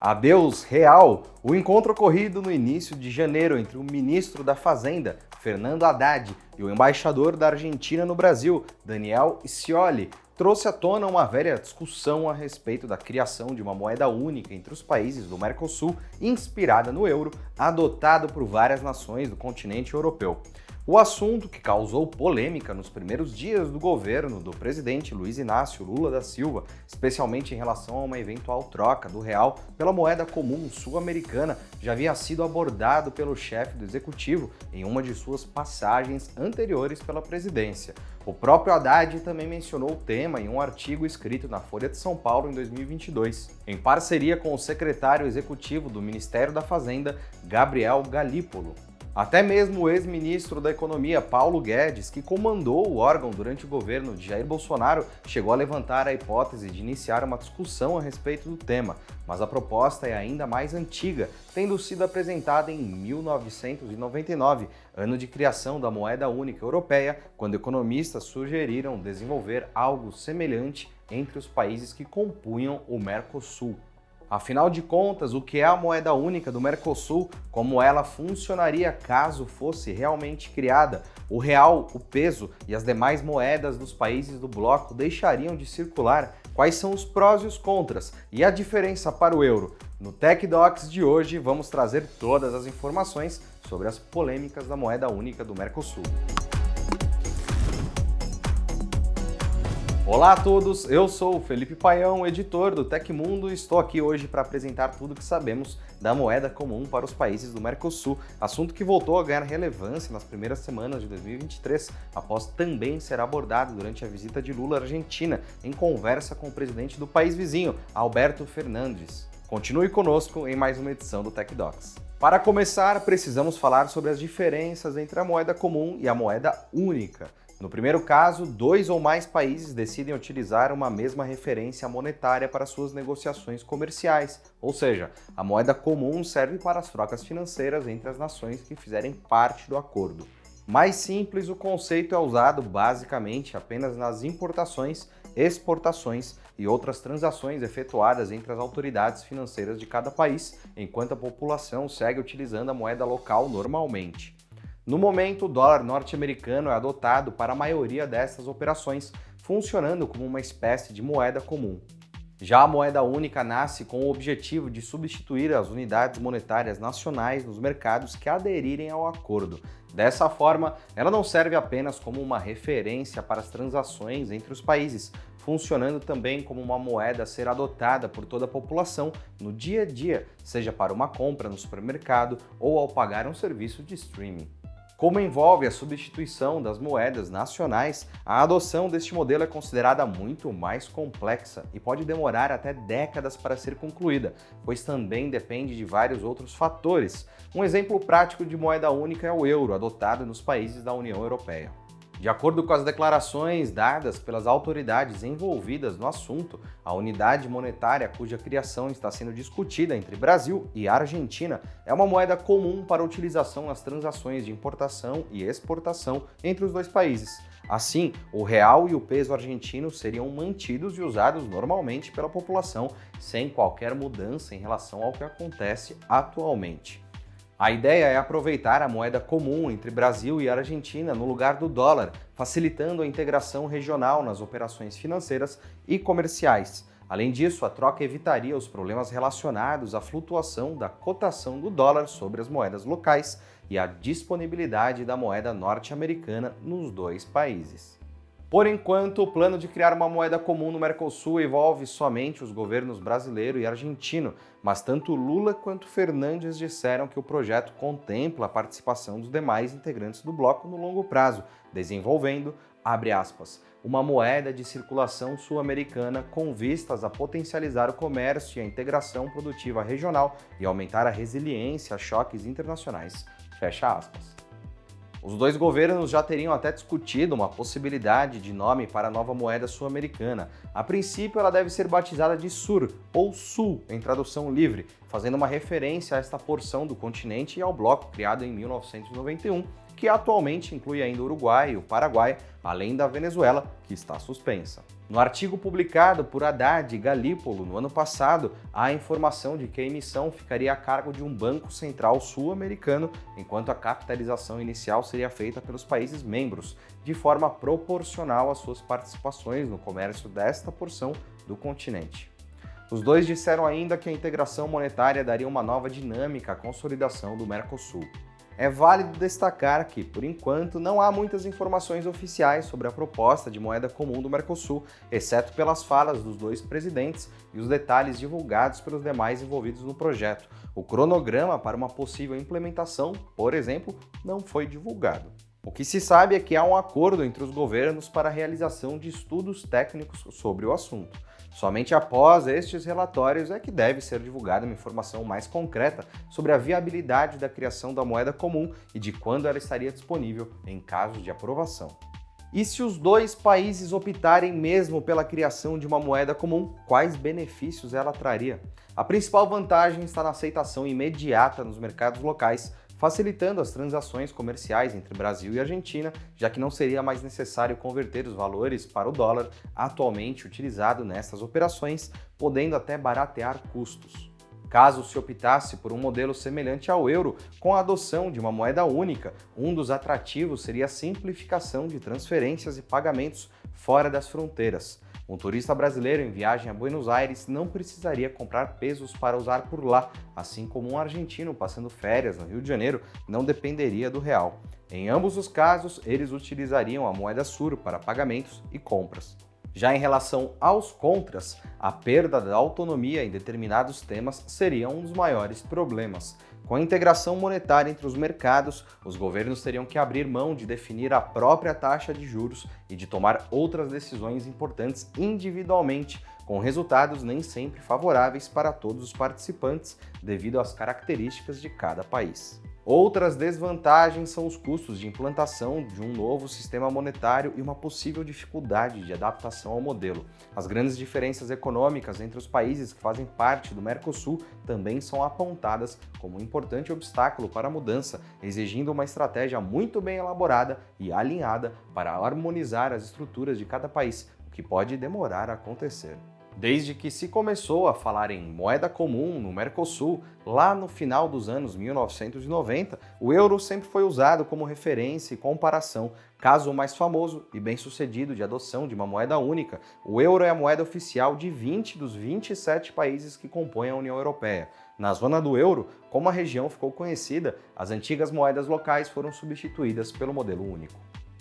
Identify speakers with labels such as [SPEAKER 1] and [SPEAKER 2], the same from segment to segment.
[SPEAKER 1] Adeus real! O encontro ocorrido no início de janeiro entre o ministro da Fazenda, Fernando Haddad, e o embaixador da Argentina no Brasil, Daniel Scioli, trouxe à tona uma velha discussão a respeito da criação de uma moeda única entre os países do Mercosul, inspirada no euro, adotado por várias nações do continente europeu. O assunto, que causou polêmica nos primeiros dias do governo do presidente Luiz Inácio Lula da Silva, especialmente em relação a uma eventual troca do real pela moeda comum sul-americana, já havia sido abordado pelo chefe do executivo em uma de suas passagens anteriores pela presidência. O próprio Haddad também mencionou o tema em um artigo escrito na Folha de São Paulo em 2022, em parceria com o secretário executivo do Ministério da Fazenda, Gabriel Galípolo. Até mesmo o ex-ministro da Economia, Paulo Guedes, que comandou o órgão durante o governo de Jair Bolsonaro, chegou a levantar a hipótese de iniciar uma discussão a respeito do tema, mas a proposta é ainda mais antiga, tendo sido apresentada em 1999, ano de criação da moeda única europeia, quando economistas sugeriram desenvolver algo semelhante entre os países que compunham o Mercosul. Afinal de contas, o que é a moeda única do Mercosul, como ela funcionaria caso fosse realmente criada, o real, o peso e as demais moedas dos países do bloco deixariam de circular, quais são os prós e os contras e a diferença para o euro. No Tech Docs de hoje vamos trazer todas as informações sobre as polêmicas da moeda única do Mercosul. Olá a todos, eu sou o Felipe Paião, editor do Tecmundo, e estou aqui hoje para apresentar tudo o que sabemos da moeda comum para os países do Mercosul, assunto que voltou a ganhar relevância nas primeiras semanas de 2023, após também ser abordado durante a visita de Lula à Argentina, em conversa com o presidente do país vizinho, Alberto Fernandes. Continue conosco em mais uma edição do Tech Docs. Para começar, precisamos falar sobre as diferenças entre a moeda comum e a moeda única. No primeiro caso, dois ou mais países decidem utilizar uma mesma referência monetária para suas negociações comerciais, ou seja, a moeda comum serve para as trocas financeiras entre as nações que fizerem parte do acordo. Mais simples, o conceito é usado basicamente apenas nas importações, exportações e outras transações efetuadas entre as autoridades financeiras de cada país, enquanto a população segue utilizando a moeda local normalmente. No momento, o dólar norte-americano é adotado para a maioria dessas operações, funcionando como uma espécie de moeda comum. Já a moeda única nasce com o objetivo de substituir as unidades monetárias nacionais nos mercados que aderirem ao acordo. Dessa forma, ela não serve apenas como uma referência para as transações entre os países, funcionando também como uma moeda a ser adotada por toda a população no dia a dia, seja para uma compra no supermercado ou ao pagar um serviço de streaming. Como envolve a substituição das moedas nacionais, a adoção deste modelo é considerada muito mais complexa e pode demorar até décadas para ser concluída, pois também depende de vários outros fatores. Um exemplo prático de moeda única é o euro, adotado nos países da União Europeia. De acordo com as declarações dadas pelas autoridades envolvidas no assunto, a unidade monetária cuja criação está sendo discutida entre Brasil e Argentina é uma moeda comum para utilização nas transações de importação e exportação entre os dois países. Assim, o real e o peso argentino seriam mantidos e usados normalmente pela população, sem qualquer mudança em relação ao que acontece atualmente. A ideia é aproveitar a moeda comum entre Brasil e Argentina no lugar do dólar, facilitando a integração regional nas operações financeiras e comerciais. Além disso, a troca evitaria os problemas relacionados à flutuação da cotação do dólar sobre as moedas locais e à disponibilidade da moeda norte-americana nos dois países. Por enquanto, o plano de criar uma moeda comum no Mercosul envolve somente os governos brasileiro e argentino, mas tanto Lula quanto Fernandes disseram que o projeto contempla a participação dos demais integrantes do bloco no longo prazo, desenvolvendo, abre aspas, uma moeda de circulação sul-americana com vistas a potencializar o comércio e a integração produtiva regional e aumentar a resiliência a choques internacionais, fecha aspas. Os dois governos já teriam até discutido uma possibilidade de nome para a nova moeda sul-americana. A princípio, ela deve ser batizada de SUR, ou Sul, em tradução livre, fazendo uma referência a esta porção do continente e ao bloco criado em 1991, que atualmente inclui ainda o Uruguai e o Paraguai, além da Venezuela, que está suspensa. No artigo publicado por Haddad e Galípolo no ano passado, há a informação de que a emissão ficaria a cargo de um banco central sul-americano, enquanto a capitalização inicial seria feita pelos países membros, de forma proporcional às suas participações no comércio desta porção do continente. Os dois disseram ainda que a integração monetária daria uma nova dinâmica à consolidação do Mercosul. É válido destacar que, por enquanto, não há muitas informações oficiais sobre a proposta de moeda comum do Mercosul, exceto pelas falas dos dois presidentes e os detalhes divulgados pelos demais envolvidos no projeto. O cronograma para uma possível implementação, por exemplo, não foi divulgado. O que se sabe é que há um acordo entre os governos para a realização de estudos técnicos sobre o assunto. Somente após estes relatórios é que deve ser divulgada uma informação mais concreta sobre a viabilidade da criação da moeda comum e de quando ela estaria disponível em caso de aprovação. E se os dois países optarem mesmo pela criação de uma moeda comum, quais benefícios ela traria? A principal vantagem está na aceitação imediata nos mercados locais, facilitando as transações comerciais entre Brasil e Argentina, já que não seria mais necessário converter os valores para o dólar atualmente utilizado nessas operações, podendo até baratear custos. Caso se optasse por um modelo semelhante ao euro, com a adoção de uma moeda única, um dos atrativos seria a simplificação de transferências e pagamentos fora das fronteiras. Um turista brasileiro em viagem a Buenos Aires não precisaria comprar pesos para usar por lá, assim como um argentino passando férias no Rio de Janeiro não dependeria do real. Em ambos os casos, eles utilizariam a moeda Sur para pagamentos e compras. Já em relação aos contras, a perda da autonomia em determinados temas seria um dos maiores problemas. Com a integração monetária entre os mercados, os governos teriam que abrir mão de definir a própria taxa de juros e de tomar outras decisões importantes individualmente, com resultados nem sempre favoráveis para todos os participantes, devido às características de cada país. Outras desvantagens são os custos de implantação de um novo sistema monetário e uma possível dificuldade de adaptação ao modelo. As grandes diferenças econômicas entre os países que fazem parte do Mercosul também são apontadas como um importante obstáculo para a mudança, exigindo uma estratégia muito bem elaborada e alinhada para harmonizar as estruturas de cada país, o que pode demorar a acontecer. Desde que se começou a falar em moeda comum no Mercosul, lá no final dos anos 1990, o euro sempre foi usado como referência e comparação. Caso mais famoso e bem-sucedido de adoção de uma moeda única, o euro é a moeda oficial de 20 dos 27 países que compõem a União Europeia. Na zona do euro, como a região ficou conhecida, as antigas moedas locais foram substituídas pelo modelo único.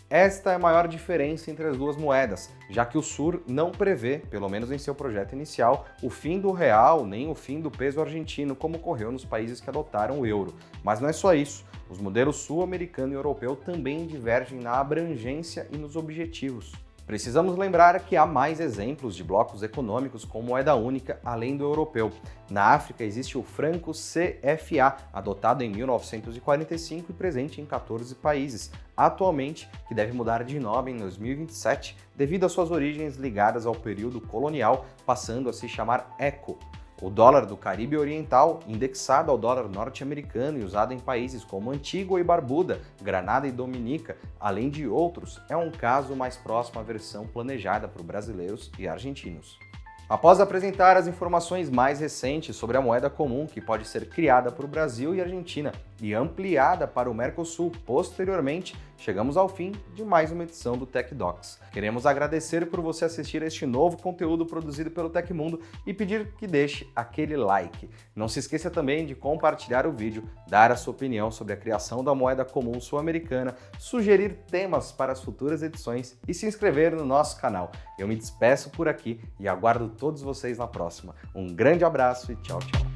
[SPEAKER 1] Esta é a maior diferença entre as duas moedas, já que o Sur não prevê, pelo menos em seu projeto inicial, o fim do real nem o fim do peso argentino, como ocorreu nos países que adotaram o euro. Mas não é só isso, os modelos sul-americano e europeu também divergem na abrangência e nos objetivos. Precisamos lembrar que há mais exemplos de blocos econômicos com moeda única além do europeu. Na África existe o franco CFA, adotado em 1945 e presente em 14 países, atualmente que deve mudar de nome em 2027 devido às suas origens ligadas ao período colonial, passando a se chamar ECO. O dólar do Caribe Oriental, indexado ao dólar norte-americano e usado em países como Antígua e Barbuda, Granada e Dominica, além de outros, é um caso mais próximo à versão planejada por brasileiros e argentinos. Após apresentar as informações mais recentes sobre a moeda comum que pode ser criada por Brasil e Argentina e ampliada para o Mercosul posteriormente, chegamos ao fim de mais uma edição do Tech Docs. Queremos agradecer por você assistir a este novo conteúdo produzido pelo Tecmundo e pedir que deixe aquele like. Não se esqueça também de compartilhar o vídeo, dar a sua opinião sobre a criação da moeda comum sul-americana, sugerir temas para as futuras edições e se inscrever no nosso canal. Eu me despeço por aqui e aguardo todos vocês na próxima. Um grande abraço e tchau, tchau.